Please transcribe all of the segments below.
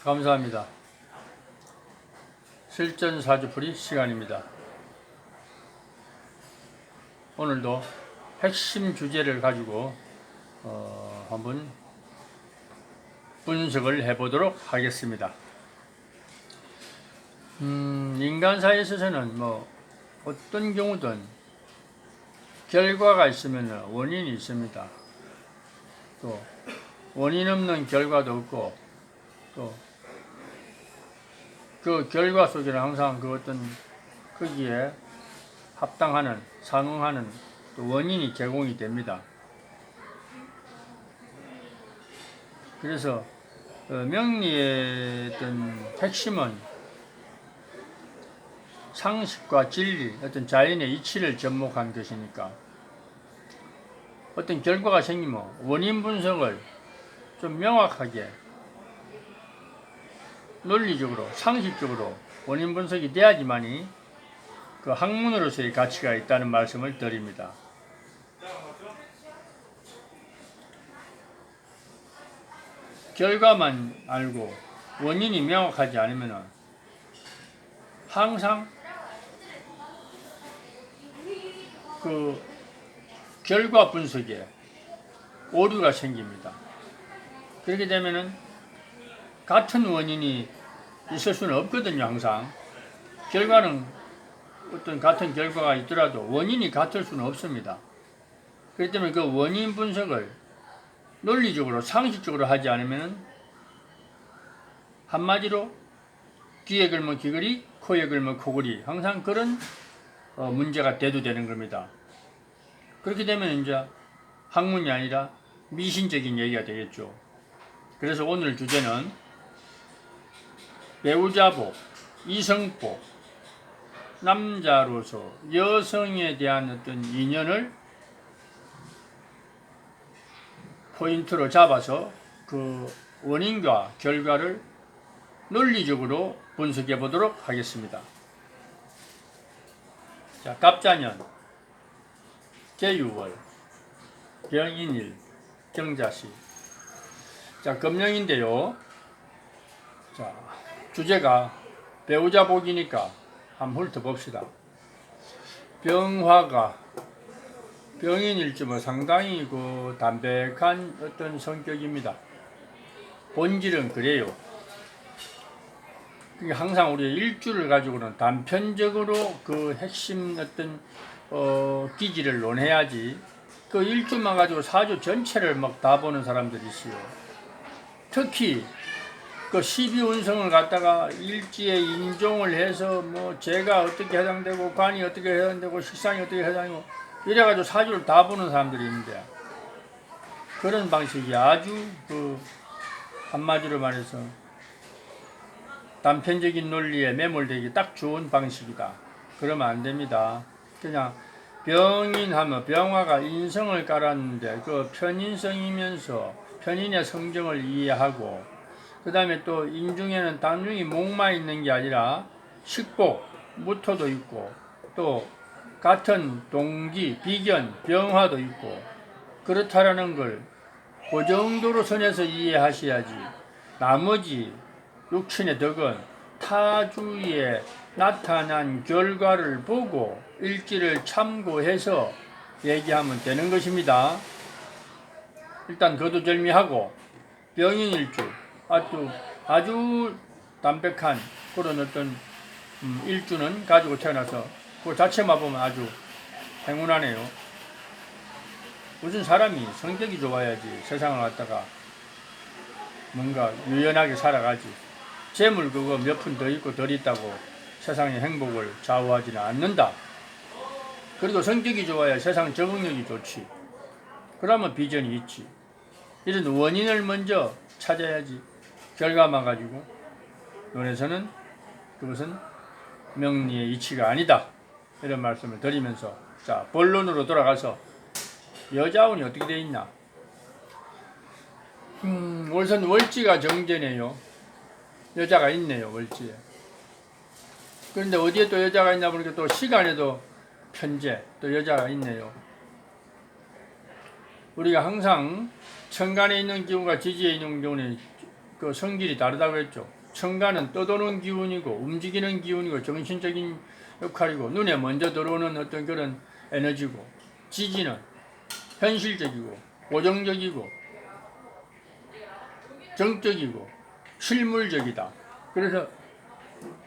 감사합니다. 실전 사주풀이 시간입니다. 오늘도 핵심 주제를 가지고 한번 분석을 해보도록 하겠습니다. 인간사에 있어서는 어떤 경우든 결과가 있으면 원인이 있습니다. 또 원인 없는 결과도 없고, 또 그 결과 속에는 항상 그 어떤 거기에 합당하는, 상응하는 또 원인이 제공이 됩니다. 그래서 명리의 어떤 핵심은 상식과 진리, 어떤 자연의 이치를 접목한 것이니까 어떤 결과가 생기면 원인 분석을 좀 명확하게 논리적으로, 상식적으로 원인 분석이 돼야지만이 그 학문으로서의 가치가 있다는 말씀을 드립니다. 결과만 알고 원인이 명확하지 않으면 항상 그 결과 분석에 오류가 생깁니다. 그렇게 되면은 같은 원인이 있을 수는 없거든요. 항상 결과는 어떤 같은 결과가 있더라도 원인이 같을 수는 없습니다. 그렇기 때문에 그 원인 분석을 논리적으로, 상식적으로 하지 않으면 한마디로 귀에 걸면 귀걸이, 코에 걸면 코걸이, 항상 그런 문제가 대두되는 겁니다. 그렇게 되면 이제 학문이 아니라 미신적인 얘기가 되겠죠. 그래서 오늘 주제는 배우자복, 이성복, 남자로서 여성에 대한 어떤 인연을 포인트로 잡아서 그 원인과 결과를 논리적으로 분석해 보도록 하겠습니다. 자, 갑자년, 계유월, 병인일, 경자시. 자, 금령인데요. 자, 주제가 배우자복이니까 한번 훑어봅시다. 병화가 병인일지만 상당히 그 담백한 어떤 성격입니다. 본질은 그래요. 항상 우리 일주를 가지고는 단편적으로 그 핵심 어떤 기질을 논해야지 그 일주만 가지고 사주 전체를 막 다 보는 사람들이 있어요. 특히 그 12운성을 갖다가 일지에 인종을 해서 재가 어떻게 해당되고 관이 어떻게 해당되고 식상이 어떻게 해당되고 이래가지고 사주를 다 보는 사람들이 있는데, 그런 방식이 아주 그 한마디로 말해서 단편적인 논리에 매몰되기 딱 좋은 방식이다. 그러면 안 됩니다. 그냥 병인하면 병화가 인성을 깔았는데 그 편인성이면서 편인의 성정을 이해하고, 그 다음에 또 인중에는 단중이 목만 있는 게 아니라 식복, 무토도 있고 또 같은 동기, 비견, 병화도 있고 그렇다라는 걸 그 정도로 선에서 이해하셔야지 나머지 육친의 덕은 타주에 나타난 결과를 보고 일지를 참고해서 얘기하면 되는 것입니다. 일단 거두절미하고 병인일주 아주 담백한 그런 어떤 일주는 가지고 태어나서 그 자체만 보면 아주 행운하네요. 무슨 사람이 성격이 좋아야지 세상을 갖다가 뭔가 유연하게 살아가지, 재물 그거 몇 푼 더 있고 덜 있다고 세상의 행복을 좌우하지는 않는다. 그리고 성격이 좋아야 세상 적응력이 좋지. 그러면 비전이 있지. 이런 원인을 먼저 찾아야지 결과만 가지고 논에서는 그것은 명리의 이치가 아니다, 이런 말씀을 드리면서, 자, 본론으로 돌아가서 여자운이 어떻게 되어 있나. 월선 월지가 정제네요. 여자가 있네요, 월지에. 그런데 어디에 또 여자가 있나 보니까 또 시간에도 편제, 또 여자가 있네요. 우리가 항상 천간에 있는 기운과 지지에 있는 기운이 그 성질이 다르다고 했죠. 천간은 떠도는 기운이고 움직이는 기운이고 정신적인 역할이고 눈에 먼저 들어오는 어떤 그런 에너지고, 지지는 현실적이고 고정적이고 정적이고 실물적이다. 그래서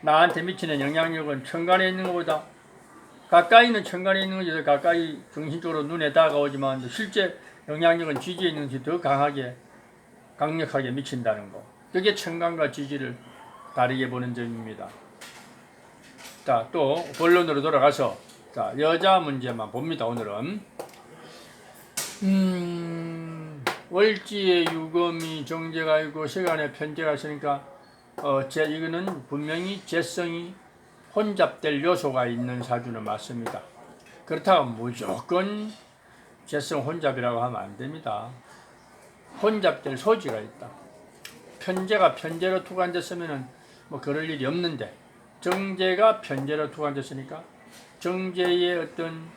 나한테 미치는 영향력은 천간에 있는 것보다 가까이는 천간에 있는 것이 더 가까이 정신적으로 눈에 다가오지만 실제 영향력은 지지에 있는 것이 더 강력하게 미친다는 거. 그게 천간과 지지를 다르게 보는 점입니다. 자, 또 본론으로 돌아가서 자, 여자 문제만 봅니다. 오늘은 월지에 유금이 정제가 있고 시간에 편제가 있으니까 이거는 분명히 재성이 혼잡될 요소가 있는 사주는 맞습니다. 그렇다고 무조건 재성 혼잡이라고 하면 안 됩니다. 혼잡될 소지가 있다. 편제가 편제로 투관됐으면은 뭐 그럴 일이 없는데, 정제가 편제로 투관됐으니까 정제의 어떤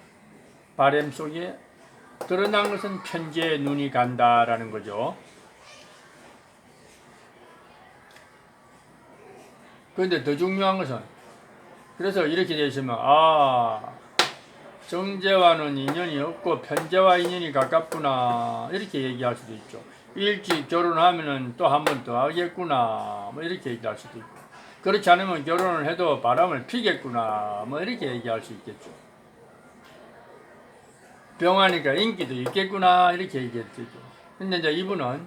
바램 속에 드러난 것은 편제에 눈이 간다라는 거죠. 그런데 더 중요한 것은, 그래서 이렇게 되어 있으면 정제와는 인연이 없고 편제와 인연이 가깝구나 이렇게 얘기할 수도 있죠. 일찍 결혼하면은 또 한 번 더 하겠구나 뭐 이렇게 얘기할 수도 있고, 그렇지 않으면 결혼을 해도 바람을 피겠구나 뭐 이렇게 얘기할 수 있겠죠. 병하니까 인기도 있겠구나 이렇게 얘기했죠. 근데 이제 이분은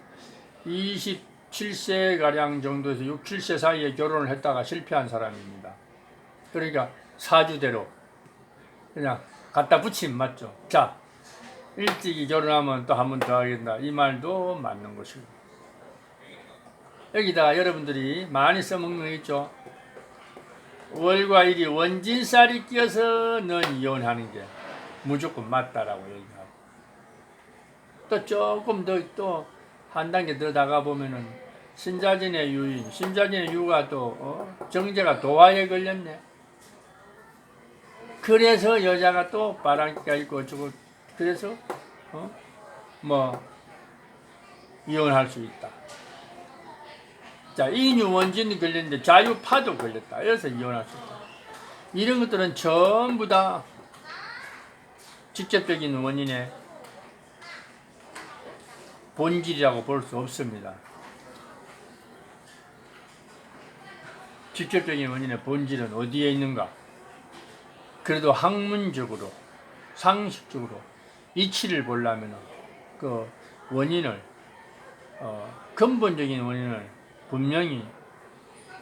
27세가량 정도에서 6, 7세 사이에 결혼을 했다가 실패한 사람입니다. 그러니까 사주대로 그냥 갖다 붙이면 맞죠. 자, 일찍이 결혼하면 또 한 번 더 하겠다 이 말도 맞는 것이고, 여기다 여러분들이 많이 써먹는 거 있죠. 월과 일이 원진살이 끼어서 넌 이혼하는 게 무조건 맞다라고 얘기하고, 또 조금 더 한 단계 더 나가 보면은 신자진의 유인, 신자진의 유가 또 정제가 도화에 걸렸네. 그래서 여자가 또 바람기가 있고 어쩌고, 그래서 뭐 이혼할 수 있다. 자, 인유 원진이 걸렸는데 자유파도 걸렸다. 그래서 이혼할 수 있다. 이런 것들은 전부 다 직접적인 원인의 본질이라고 볼 수 없습니다. 직접적인 원인의 본질은 어디에 있는가? 그래도 학문적으로, 상식적으로 이치를 보려면 그 원인을, 근본적인 원인을 분명히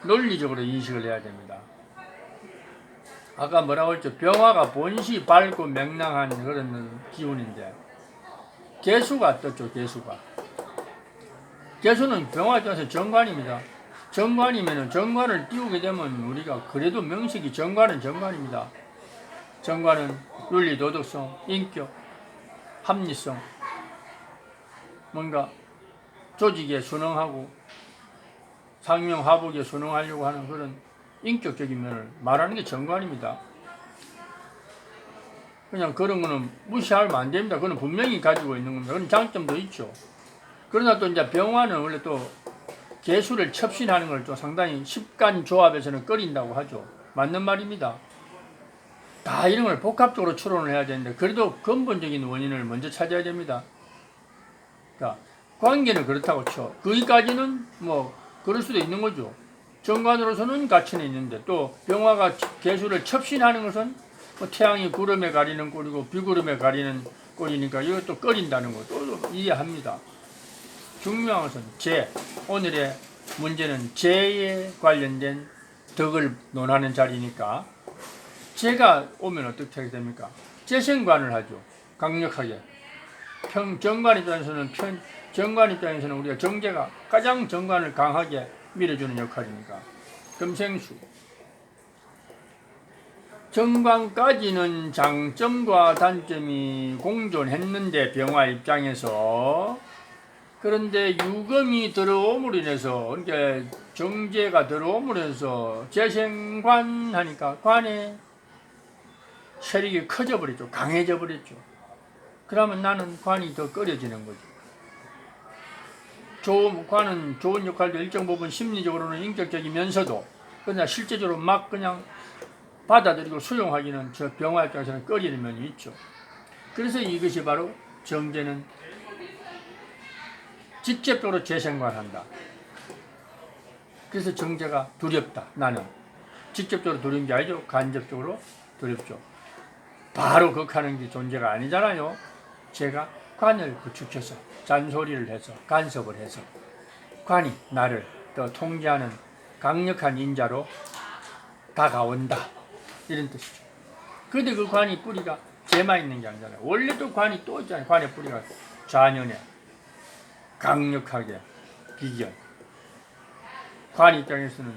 논리적으로 인식을 해야 됩니다. 아까 뭐라고 했죠? 병화가 본시 밝고 명랑한 그런 기운인데, 개수가 떴죠. 개수는 병화 입장에서 정관입니다. 정관이면은 정관을 띄우게 되면 우리가 그래도 명식이 정관은 정관입니다. 정관은 윤리, 도덕성, 인격, 합리성, 뭔가 조직에 순응하고 상명하복에 순응하려고 하는 그런 인격적인 면을 말하는 게 정관입니다. 그냥 그런 거는 무시하면 안 됩니다. 그건 분명히 가지고 있는 겁니다. 그런 장점도 있죠. 그러나 또 이제 병화는 원래 또 개수를 첩신하는 걸 또 상당히 십간 조합에서는 꺼린다고 하죠. 맞는 말입니다. 다 이런 걸 복합적으로 추론을 해야 되는데, 그래도 근본적인 원인을 먼저 찾아야 됩니다. 그러니까 관계는 그렇다고 쳐. 거기까지는 뭐 그럴 수도 있는 거죠. 정관으로서는 가치는 있는데, 또 병화가 개수를 첩신하는 것은 뭐 태양이 구름에 가리는 꼴이고 비구름에 가리는 꼴이니까 이것도 꺼린다는 것도 이해합니다. 중요한 것은 오늘의 문제는 재에 관련된 덕을 논하는 자리니까, 재가 오면 어떻게 하게 됩니까? 재생관을 하죠. 강력하게. 정관 입장에서는 우리가 정제가 가장 정관을 강하게 밀어주는 역할이니까. 금생수. 정관까지는 장점과 단점이 공존했는데 병화 입장에서, 그런데 유금이 들어옴으로 인해서, 그러니까 정제가 들어옴으로 인해서 재생관 하니까 관의 세력이 커져 버렸죠. 강해져 버렸죠. 그러면 나는 관이 더 꺼려지는 거죠. 관은 좋은 역할도 일정 부분 심리적으로는 인격적이면서도 그냥 실제적으로 막 그냥 받아들이고 수용하기는 저 병화 입장에서는 꺼리는 면이 있죠. 그래서 이것이 바로 정제는 직접적으로 재생관한다. 그래서 정제가 두렵다. 나는 직접적으로 두려운 게 아니죠. 간접적으로 두렵죠. 바로 극하는 게 존재가 아니잖아요. 제가 관을 구축해서 잔소리를 해서 간섭을 해서 관이 나를 더 통제하는 강력한 인자로 다가온다. 이런 뜻이죠. 그런데 그 관이 뿌리가 재만 있는 게 아니잖아요. 원래 또 관이 또 있잖아요. 관의 뿌리가 좌년에 강력하게 비견. 관 입장에서는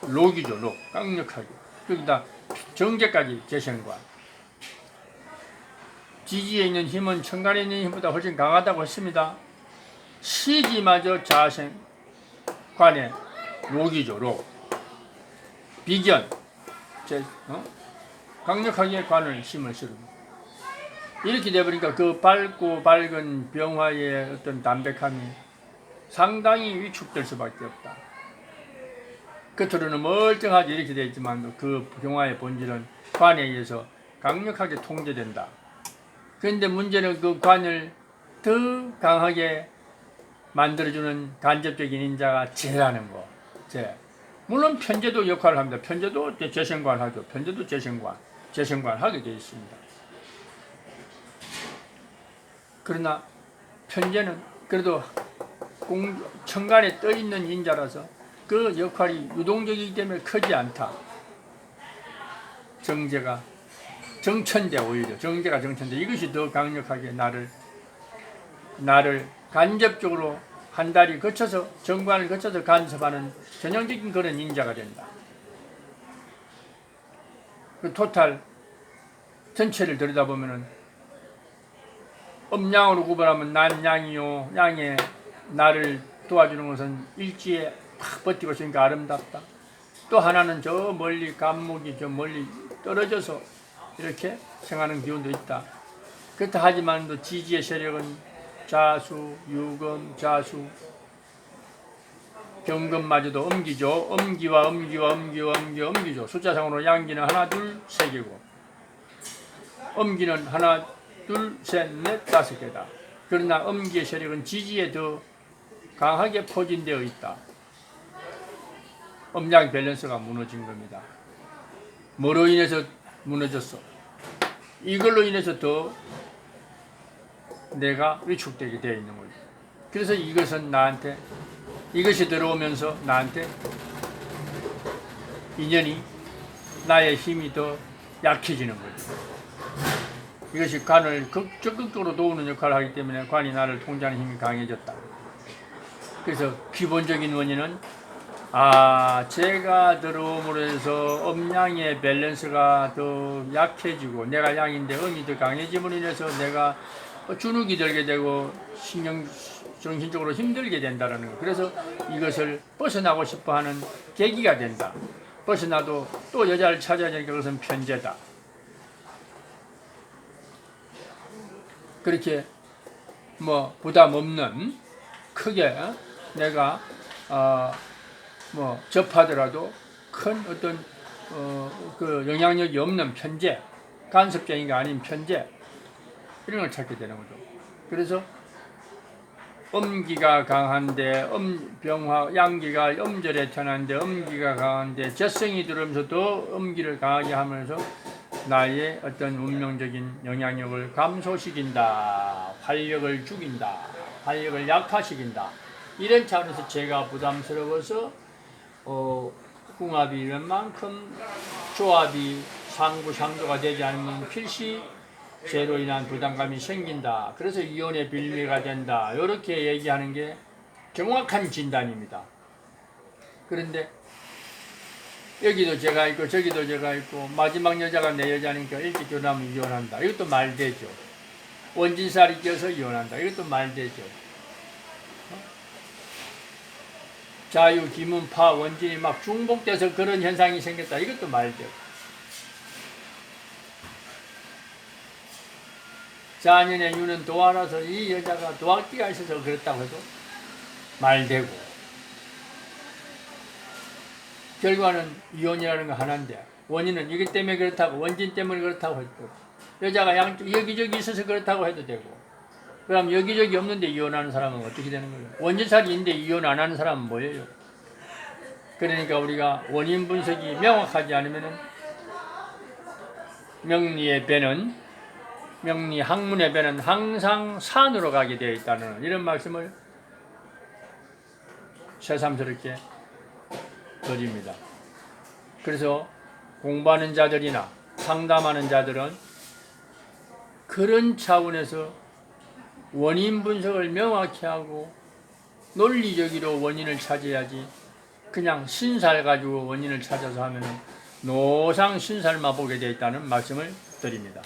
록이죠. 록. 강력하게. 거기다 정제까지 재생관. 지지에 있는 힘은 천간에 있는 힘보다 훨씬 강하다고 했습니다. 시지마저 자생 관의 록이죠. 록. 비견. 강력하게 관을 힘을 실습니다. 이렇게 돼버리니까 그 밝고 밝은 병화의 어떤 담백함이 상당히 위축될 수밖에 없다. 겉으로는 멀쩡하게 이렇게 되어 있지만 그 병화의 본질은 관에 의해서 강력하게 통제된다. 그런데 문제는 그 관을 더 강하게 만들어주는 간접적인 인자가 재라는 거. 재. 물론 편제도 역할을 합니다. 편제도 재생관 하죠. 편제도 재생관 하게 되어 있습니다. 그러나 편제는 그래도 천간에 떠 있는 인자라서 그 역할이 유동적이기 때문에 크지 않다. 정제가 정천대 오히려 정제가 정천대 이것이 더 강력하게 나를 간접적으로 한 달이 거쳐서 정관을 거쳐서 간섭하는 전형적인 그런 인자가 된다. 그 토탈 전체를 들여다보면은 음양으로 구분하면 난 양이요. 양의 나를 도와주는 것은 일지에 팍 버티고 있으니까 아름답다. 또 하나는 저 멀리 감목이 저 멀리 떨어져서 이렇게 생하는 기운도 있다. 그렇다 하지만 또 지지의 세력은 자수, 유금, 자수, 경금마저도 음기죠. 음기죠. 숫자상으로 양기는 하나, 둘, 세 개고 음기는 하나, 둘, 셋, 넷, 다섯 개다. 그러나 음기의 세력은 지지에 더 강하게 포진되어 있다. 음양 밸런스가 무너진 겁니다. 뭐로 인해서 무너졌어? 이걸로 인해서 더 내가 위축되게 되어 있는 거죠. 그래서 이것은 나한테 이것이 들어오면서 나한테 인연이 나의 힘이 더 약해지는 거죠. 이것이 관을 적극적으로 도우는 역할을 하기 때문에 관이 나를 통제하는 힘이 강해졌다. 그래서 기본적인 원인은 제가 들어옴으로 해서 음양의 밸런스가 더 약해지고 내가 양인데 음이 더 강해짐으로 인해서 내가 주눅이 들게 되고 정신적으로 힘들게 된다는 거. 그래서 이것을 벗어나고 싶어하는 계기가 된다. 벗어나도 또 여자를 찾아야 되니까 그것은 편제다. 그렇게 부담 없는 크게 내가 접하더라도 큰 어떤 그 영향력이 없는 편제, 간섭적인가 아닌 편제 이런 걸 찾게 되는 거죠. 그래서 음기가 강한데 병화 양기가 음절에 태어난데 음기가 강한데 젖성이 들어오면서 더 음기를 강하게 하면서 나의 어떤 운명적인 영향력을 감소시킨다. 활력을 죽인다. 활력을 약화시킨다. 이런 차원에서 제가 부담스러워서 궁합이 웬만큼 조합이 상부상조가 되지 않으면 필시 죄로 인한 부담감이 생긴다. 그래서 이혼의 빌미가 된다. 이렇게 얘기하는 게 정확한 진단입니다. 그런데 여기도 제가 있고 저기도 제가 있고 마지막 여자가 내 여자니까 일찍 결혼하면 이혼한다. 이것도 말되죠. 원진살이 껴서 이혼한다. 이것도 말되죠. 자유, 기문파, 원진이 막 중복돼서 그런 현상이 생겼다. 이것도 말되죠. 자년의 유는 도화라서 이 여자가 도학기가 있어서 그랬다고 해도 말되고 결과는 이혼이라는 거 하나인데 원인은 이것 때문에 그렇다고 원진 때문에 그렇다고 해도 되고 여자가 양쪽 여기저기 있어서 그렇다고 해도 되고 그럼 여기저기 없는데 이혼하는 사람은 어떻게 되는 거예요? 원진살이 있는데 이혼 안 하는 사람은 뭐예요? 그러니까 우리가 원인 분석이 명확하지 않으면 명리의 배는 명리 학문의 배는 항상 산으로 가게 되어 있다는 이런 말씀을 새삼스럽게 드립니다. 그래서 공부하는 자들이나 상담하는 자들은 그런 차원에서 원인 분석을 명확히 하고 논리적으로 원인을 찾아야지 그냥 신살 가지고 원인을 찾아서 하면 노상 신살만 보게 되어 있다는 말씀을 드립니다.